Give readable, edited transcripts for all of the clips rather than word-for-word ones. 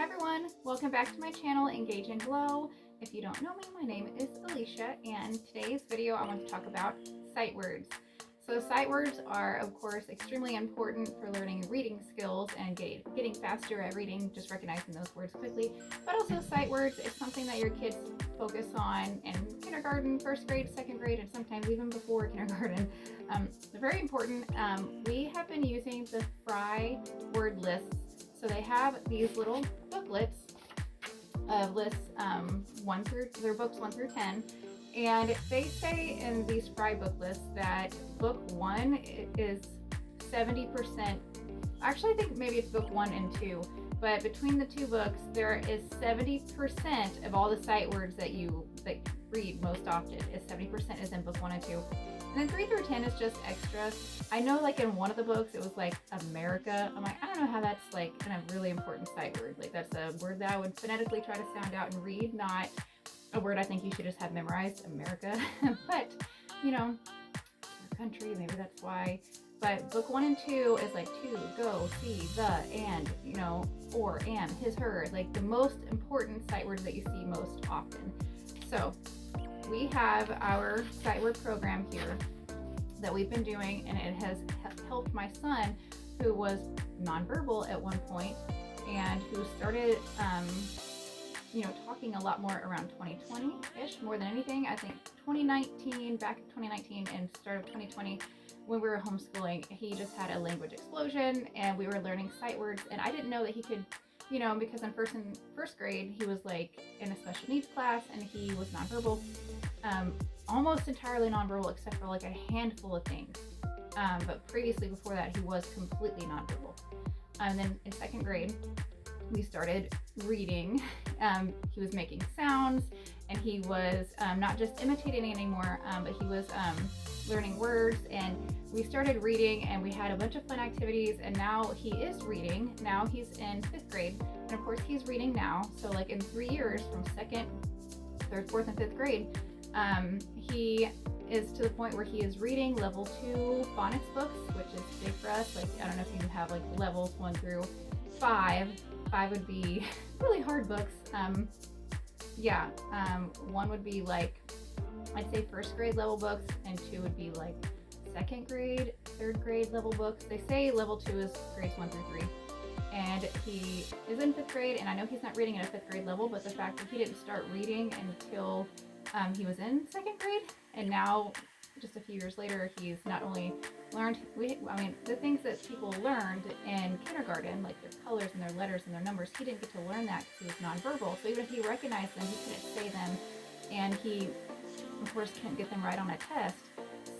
Hi everyone, welcome back to my channel, Engage and Glow. If you don't know me, my name is Alicia, and today's video I want to talk about sight words. So sight words are of course extremely important for learning reading skills and getting faster at reading, just recognizing those words quickly. But also sight words is something that your kids focus on in kindergarten, first grade, second grade, and sometimes even before kindergarten. They're very important. We have been using the Fry word lists. So they have these little booklets of lists, they're books 1 through 10. And they say in these Fry book lists that book 1 is 70%. Actually, I think maybe it's book 1 and 2. But between the two books, there is 70% of all the sight words that you read most often is 70% is in book 1 and 2. And then 3 through 10 is just extra. I know like in one of the books, it was like America. I'm like, I don't know how that's like a really important sight word. Like that's a word that I would phonetically try to sound out and read, not a word I think you should just have memorized, America. But, you know, our country, maybe that's why. But book 1 and 2 is like to, go, see, the, and, you know, or, am, his, her, like the most important sight words that you see most often. So we have our sight word program here that we've been doing, and it has helped my son, who was nonverbal at one point and who started talking a lot more around 2020-ish, more than anything. I think 2019, back in 2019 and start of 2020, when we were homeschooling, he just had a language explosion and we were learning sight words, and I didn't know that he could, because in first grade he was like in a special needs class and he was nonverbal, almost entirely nonverbal except for like a handful of things. But previously, before that, he was completely nonverbal. And then in second grade, we started reading. He was making sounds, and he was not just imitating anymore, but he was learning words, and we started reading, and we had a bunch of fun activities, and now he is reading. Now he's in 5th grade, and of course he's reading now. So like in 3 years, from 2nd, 3rd, 4th, and 5th grade, he is to the point where he is reading level 2 phonics books, which is big for us. Like, I don't know if you have like levels 1 through 5. 5 would be really hard books. 1 would be like, I'd say 1st grade level books, and 2 would be like 2nd grade, 3rd grade level books. They say level 2 is grades 1 through 3. And he is in 5th grade, and I know he's not reading at a 5th grade level, but the fact that he didn't start reading until he was in 2nd grade, and now just a few years later, he's not only learned, the things that people learned in kindergarten, like their colors and their letters and their numbers, he didn't get to learn that because he was nonverbal. So even if he recognized them, he couldn't say them, and he, of course, couldn't get them right on a test.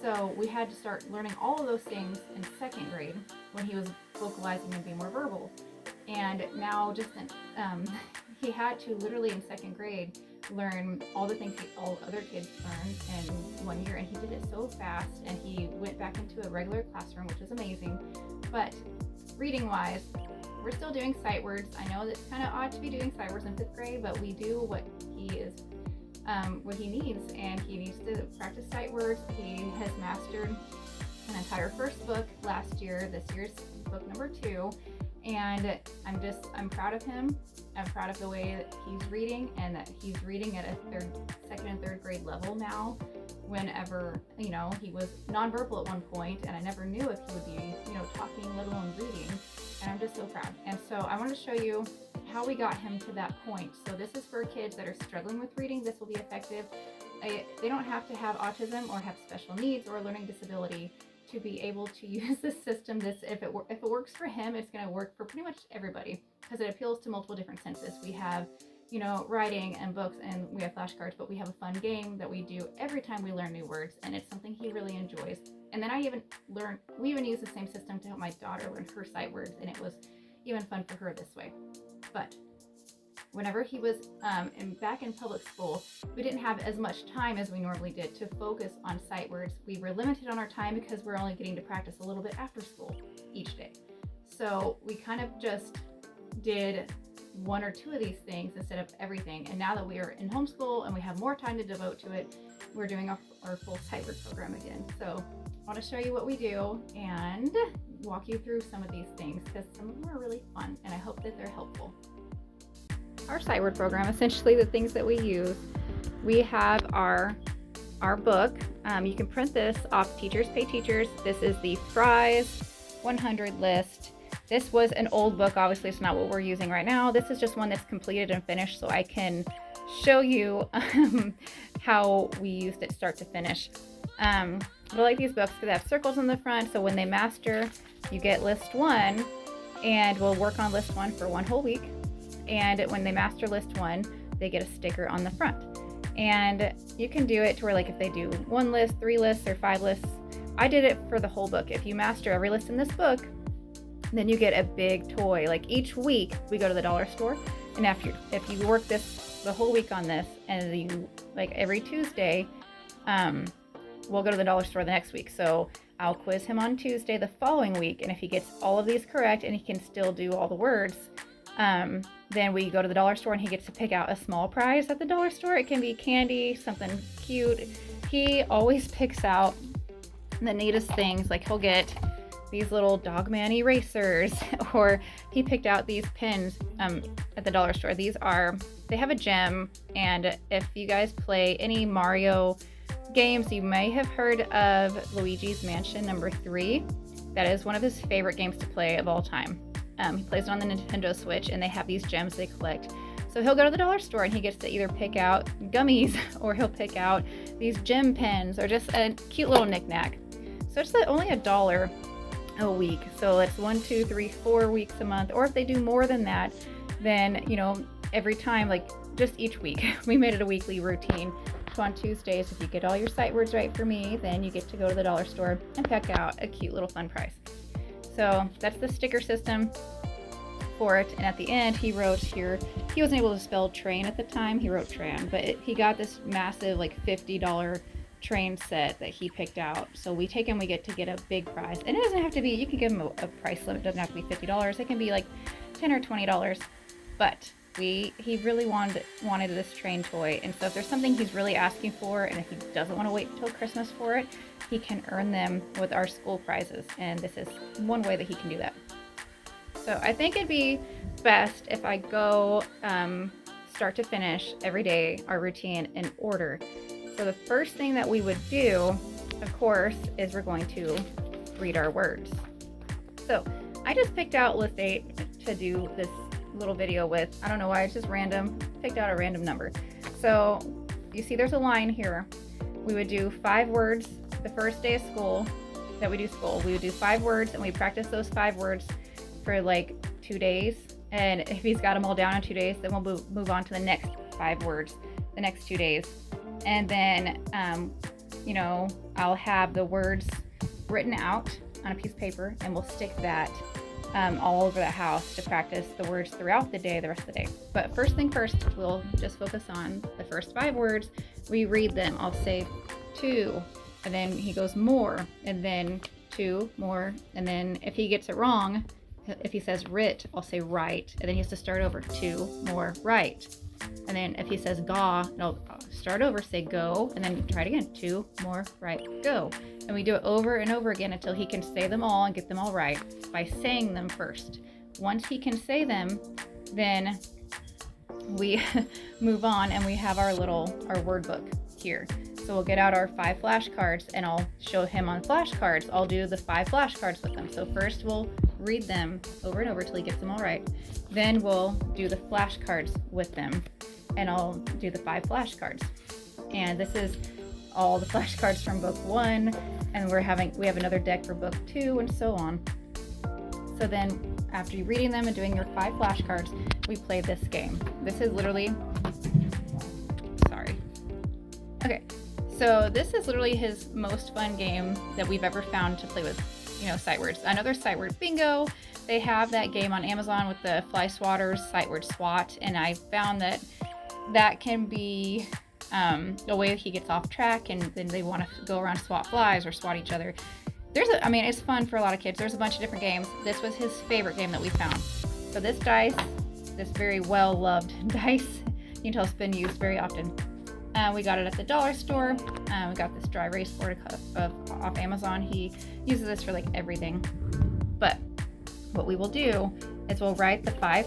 So we had to start learning all of those things in 2nd grade when he was vocalizing and being more verbal. And now he had to literally in 2nd grade learn all the things all other kids learned in 1 year, and he did it so fast, and he went back into a regular classroom, which is amazing. But reading wise, we're still doing sight words. I know that it's kind of odd to be doing sight words in 5th grade, but we do what he needs, and he needs to practice sight words. He has mastered an entire first book last year. This year's book number 2, and I'm proud of him. I'm proud of the way that he's reading, and that he's reading at a 2nd and 3rd grade level now. Whenever, he was nonverbal at one point, and I never knew if he would be, talking, let alone reading. And I'm just so proud. And so I want to show you how we got him to that point. So this is for kids that are struggling with reading. This will be effective. They don't have to have autism or have special needs or a learning disability to be able to use this system. If it works for him, it's going to work for pretty much everybody, because it appeals to multiple different senses. We have, writing and books, and we have flashcards, but we have a fun game that we do every time we learn new words, and it's something he really enjoys. And then we even use the same system to help my daughter learn her sight words, and it was even fun for her this way. But whenever he was back in public school, we didn't have as much time as we normally did to focus on sight words. We were limited on our time because we're only getting to practice a little bit after school each day. So we kind of just did 1 or 2 of these things instead of everything. And now that we are in homeschool and we have more time to devote to it, we're doing our full sight word program again. So I want to show you what we do and walk you through some of these things, because some of them are really fun, and I hope that they're helpful. our sight word program, essentially the things that we use. We have our book. You can print this off Teachers Pay Teachers. This is the Fry's 100 list. This was an old book, obviously it's not what we're using right now. This is just one that's completed and finished, so I can show you how we used it start to finish. I like these books because they have circles in the front, so when they master, you get list 1, and we'll work on list 1 for 1 whole week. And when they master list 1, they get a sticker on the front. And you can do it to where, like, if they do 1 list, 3 lists, or 5 lists. I did it for the whole book. If you master every list in this book, then you get a big toy. Like, each week we go to the dollar store, and if you work the whole week on this, and you, like, every Tuesday, we'll go to the dollar store the next week. So I'll quiz him on Tuesday the following week, and if he gets all of these correct and he can still do all the words, then we go to the dollar store and he gets to pick out a small prize at the dollar store. It can be candy, something cute. He always picks out the neatest things. Like, he'll get these little Dogman erasers, or he picked out these pins at the dollar store. They have a gem, and if you guys play any Mario games, you may have heard of Luigi's Mansion number 3. That is one of his favorite games to play of all time. He plays it on the Nintendo Switch, and they have these gems they collect. So he'll go to the dollar store and he gets to either pick out gummies, or he'll pick out these gem pens, or just a cute little knickknack. So it's only $1 a week. So it's 1, 2, 3, 4 weeks a month. Or if they do more than that, then, every time, like, just each week, we made it a weekly routine. So on Tuesdays, if you get all your sight words right for me, then you get to go to the dollar store and pick out a cute little fun prize. So that's the sticker system for it. And at the end, he wrote here, he wasn't able to spell train at the time, he wrote tran, but he got this massive, like, $50 train set that he picked out. So we take him, we get a big prize. And it doesn't have to be, you can give him a price limit, it doesn't have to be $50, it can be like $10 or $20. But he really wanted this train toy, and so if there's something he's really asking for, and if he doesn't want to wait until Christmas for it, he can earn them with our school prizes, and this is one way that he can do that. So I think it'd be best if I go start to finish every day, our routine in order. So the first thing that we would do, of course, is we're going to read our words. So I just picked out list 8 to do this little video with. I don't know why, it's just random. Picked out a random number. So you see there's a line here. We would do 5 words the first day of school that we do school. We would do 5 words, and we practice those 5 words for like 2 days. And if he's got them all down in 2 days, then we'll move on to the next 5 words the next 2 days. And then, I'll have the words written out on a piece of paper, and we'll stick that all over the house to practice the words throughout the day, the rest of the day. But first thing first, we'll just focus on the first 5 words. We read them. I'll say 2, and then he goes more, and then 2 more, and then if he gets it wrong, if he says writ, I'll say right, and then he has to start over. 2 more, right. And then if he says ga, I'll start over, say go, and then try it again. 2 more, right, go. And we do it over and over again until he can say them all and get them all right by saying them first. Once he can say them, then we move on, and we have our word book here. So we'll get out our 5 flashcards, and I'll show him on flashcards. I'll do the 5 flashcards with them. So first we'll read them over and over till he gets them all right. Then we'll do the flashcards with them, and I'll do the 5 flashcards. And this is all the flashcards from book 1, and we have another deck for book 2, and so on. So then after you reading them and doing your 5 flashcards, we play this game. This is literally, okay, so this is literally his most fun game that we've ever found to play with, sight words. I know there's sight word bingo. They have that game on Amazon with the fly swatters, sight word SWAT, and I found that can be a way that he gets off track, and then they want to go around swat flies or swat each other. It's fun for a lot of kids. There's a bunch of different games. This was his favorite game that we found. So this dice, this very well-loved dice, you can tell it's been used very often. We got it at the dollar store. We got this dry erase board off Amazon. He uses this for like everything. But what we will do is we'll write the 5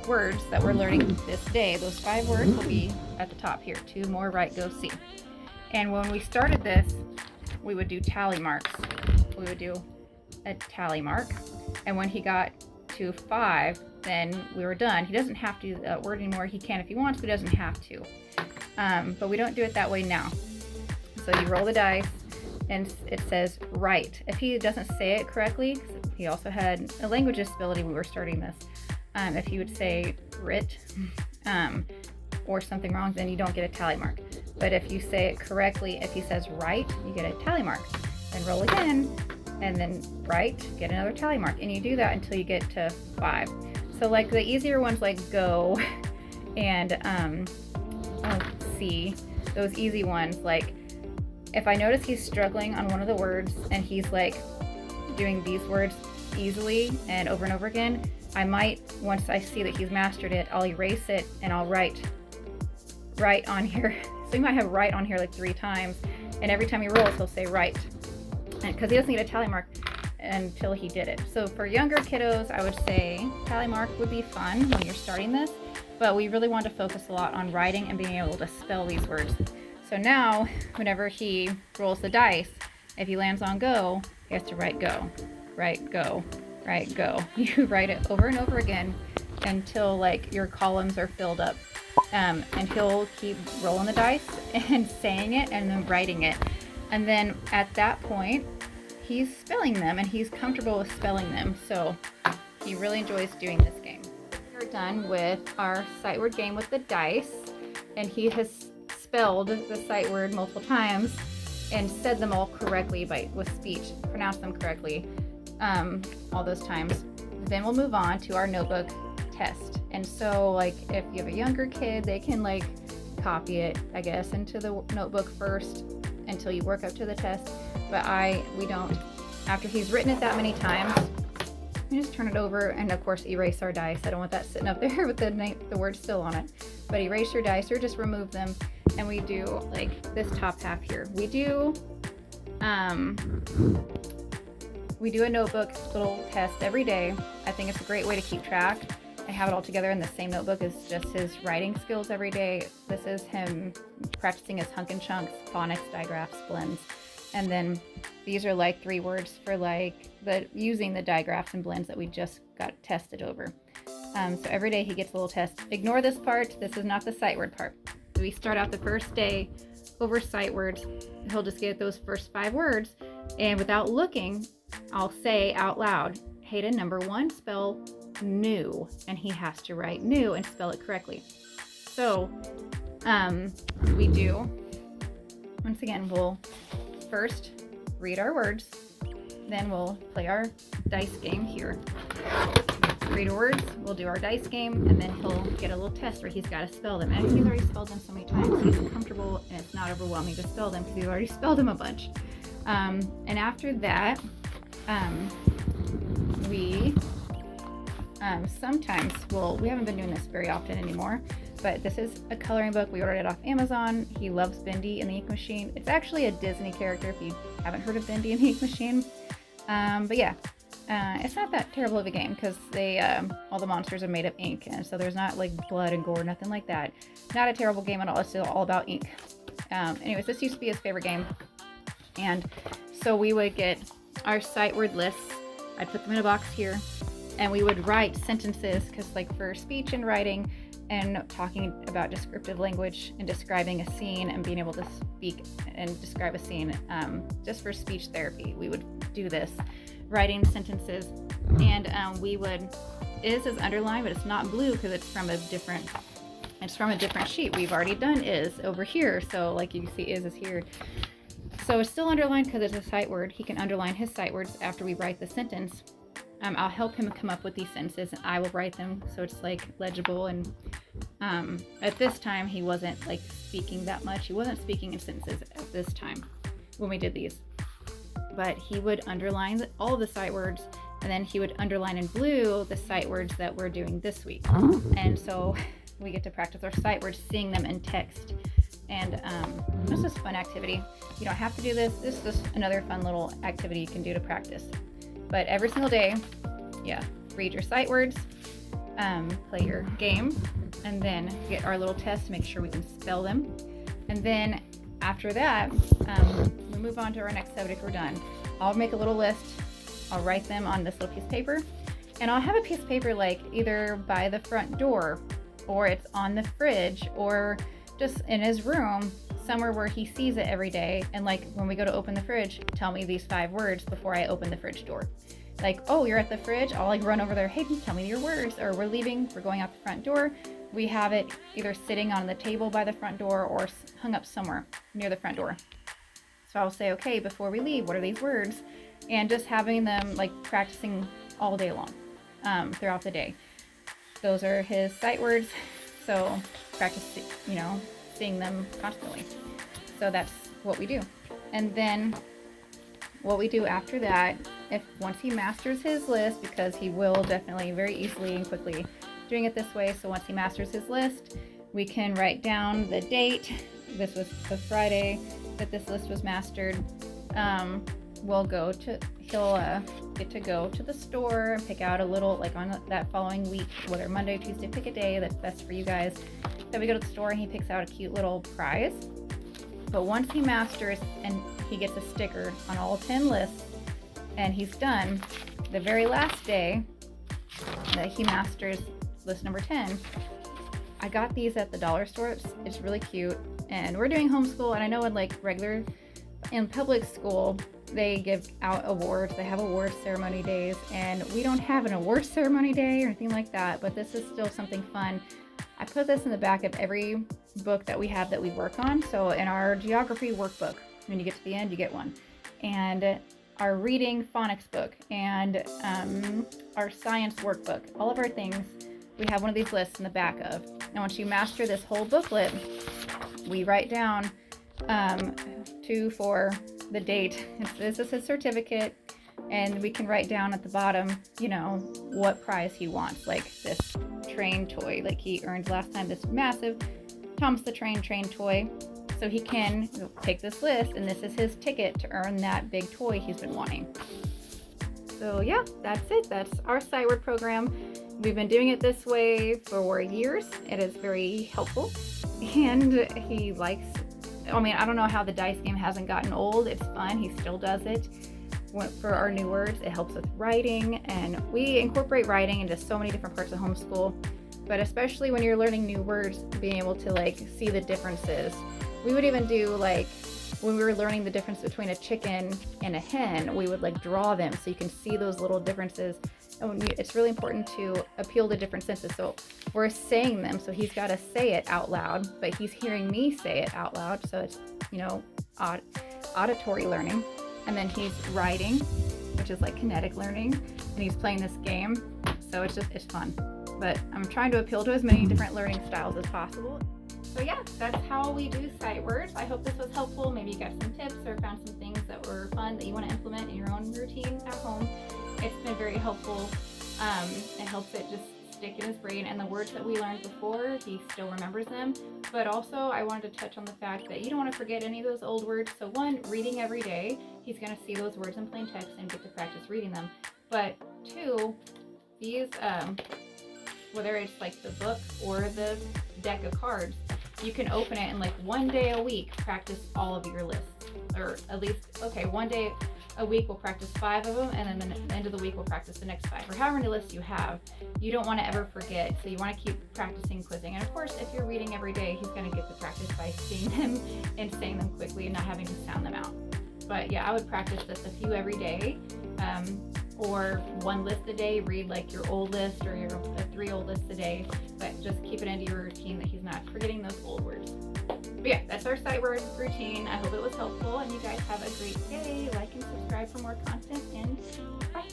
words that we're learning this day. Those 5 words will be at the top here. 2 more, right, go, see. And when we started this, we would do tally marks. We would do a tally mark. And when he got to 5, then we were done. He doesn't have to do that word anymore. He can if he wants, but he doesn't have to. But we don't do it that way now. So you roll the dice and it says right. If he doesn't say it correctly, he also had a language disability when we were starting this. If he would say writ or something wrong, then you don't get a tally mark. But if you say it correctly, if he says right, you get a tally mark. Then roll again, and then right, get another tally mark. And you do that until you get to 5. So like the easier ones like go and see, those easy ones, like if I notice he's struggling on one of the words and he's like doing these words easily and over again, I might, once I see that he's mastered it, I'll erase it and I'll write right on here. So you might have right on here like 3 times, and every time he rolls, he'll say right, because he doesn't get a tally mark until he did it. So for younger kiddos, I would say tally mark would be fun when you're starting this, but we really want to focus a lot on writing and being able to spell these words. So now, whenever he rolls the dice, if he lands on go, he has to write go, right, go, right, go. You write it over and over again until like your columns are filled up. And he'll keep rolling the dice and saying it and then writing it. And then at that point, he's spelling them and he's comfortable with spelling them. So he really enjoys doing this game. We're done with our sight word game with the dice, and he has spelled the sight word multiple times and said them all correctly with speech, pronounced them correctly all those times. Then we'll move on to our notebook test. And so like if you have a younger kid, they can like copy it, I guess, into the notebook first until you work up to the test. But we don't. After he's written it that many times, we just turn it over and of course erase our dice. I don't want that sitting up there with the word still on it. But erase your dice or just remove them, and we do like this top half here. We do a notebook little test every day. I think it's a great way to keep track. I have it all together in the same notebook as just his writing skills every day. This is him practicing his hunk and chunks, phonics, digraphs, blends. And then these are like 3 words for like using the digraphs and blends that we just got tested over. So every day he gets a little test. Ignore this part. This is not the sight word part. So we start out the first day over sight words. He'll just get those first 5 words, and without looking, I'll say out loud, Hayden, number 1, spell new, and he has to write new and spell it correctly. So we do, once again, we'll first read our words, then we'll play our dice game here. Read our words, we'll do our dice game, and then he'll get a little test where he's got to spell them. And he's already spelled them so many times, he's comfortable and it's not overwhelming to spell them because he's already spelled them a bunch. And after that, we sometimes, we haven't been doing this very often anymore, but this is a coloring book. We ordered it off Amazon. He loves Bendy and the Ink Machine. It's actually a Disney character if you haven't heard of Bendy and the Ink Machine. But yeah, it's not that terrible of a game because all the monsters are made of ink, and so there's not like blood and gore, nothing like that. Not a terrible game at all. It's still all about ink. Anyways, this used to be his favorite game. And so we would get our sight word lists. I'd put them in a box here, and we would write sentences, because like for speech and writing and talking about descriptive language and describing a scene and being able to speak and describe a scene, just for speech therapy, we would do this, writing sentences. And is underlined, but it's not blue because it's from a different sheet. We've already done is over here, so like you can see is here. So it's still underlined because it's a sight word. He can underline his sight words after we write the sentence. I'll help him come up with these sentences, and I will write them so it's like legible. And at this time, he wasn't like speaking that much. He wasn't speaking in sentences at this time when we did these. But he would underline all of the sight words, and then he would underline in blue the sight words that we're doing this week. And so we get to practice our sight words, seeing them in text. And this is a fun activity. You don't have to do this. This is just another fun little activity you can do to practice. But every single day, read your sight words, play your game, and then get our little test to make sure we can spell them. And then after that, we move on to our next subject. We're done. I'll make a little list. I'll write them on this little piece of paper, and I'll have a piece of paper like either by the front door, or it's on the fridge, or just in his room, somewhere where he sees it every day. And like when we go to open the fridge, tell me these 5 words before I open the fridge door. Like, oh, you're at the fridge, I'll like run over there, hey, tell me your words. Or we're leaving, we're going out the front door. We have it either sitting on the table by the front door or hung up somewhere near the front door. So I'll say, okay, before we leave, what are these words? And just having them like practicing all day long, throughout the day. Those are his sight words. So practice, seeing them constantly. So that's what we do. And then what we do after that, once he masters his list, because he will definitely very easily and quickly doing it this way. So once he masters his list, we can write down the date. This was the Friday that this list was mastered. He'll get to go to the store and pick out a little, like on that following week, whether Monday, Tuesday, pick a day that's best for you guys. Then we go to the store and he picks out a cute little prize. But once he masters and he gets a sticker on all 10 lists and he's done, the very last day that he masters list number 10, I got these at the dollar store. It's really cute. And we're doing homeschool, and I know in public school, they give out awards. They have award ceremony days, and we don't have an award ceremony day or anything like that, but this is still something fun. I put this in the back of every book that we have that we work on. So in our geography workbook, when you get to the end, you get one. And our reading phonics book and our science workbook, all of our things, we have one of these lists in the back of. And once you master this whole booklet, we write down for the date. This is his certificate, and we can write down at the bottom, what prize he wants, like this train toy, like he earned last time, this massive Thomas the Train toy. So he can take this list, and this is his ticket to earn that big toy he's been wanting. So yeah, that's it. That's our sight word program. We've been doing it this way for years. It is very helpful, and he likes. I don't know how the dice game hasn't gotten old. It's fun. He still does it. For our new words, it helps with writing, and we incorporate writing into so many different parts of homeschool. But especially when you're learning new words, being able to see the differences. We would even do when we were learning the difference between a chicken and a hen, we would draw them so you can see those little differences. And it's really important to appeal to different senses. So we're saying them, so he's got to say it out loud, but he's hearing me say it out loud. So it's, auditory learning. And then he's writing, which is kinetic learning, and he's playing this game. So it's fun. But I'm trying to appeal to as many different learning styles as possible. So yeah, that's how we do sight words. I hope this was helpful. Maybe you got some tips or found some things that were fun that you want to implement in your own routine at home. It's been very helpful. It helps it just stick in his brain, and the words that we learned before, he still remembers them. But also, I wanted to touch on the fact that you don't want to forget any of those old words. So one, reading every day, he's going to see those words in plain text and get to practice reading them. But two, these, whether it's the book or the deck of cards, you can open it and one day a week practice all of your lists. Or at least, one day a week we'll practice 5 of them, and then at the end of the week we'll practice the next 5, or however many lists you have. You don't want to ever forget, so you want to keep practicing quizzing. And of course, if you're reading every day, he's going to get the practice by seeing them and saying them quickly and not having to sound them out. But yeah, I would practice this a few every day, or one list a day. Read your old list or your 3 old lists a day, but just keep it into your routine that he's not forgetting those old words. But yeah, that's our sight word routine. I hope it was helpful, and you guys have a great day. Like and subscribe for more content, and bye.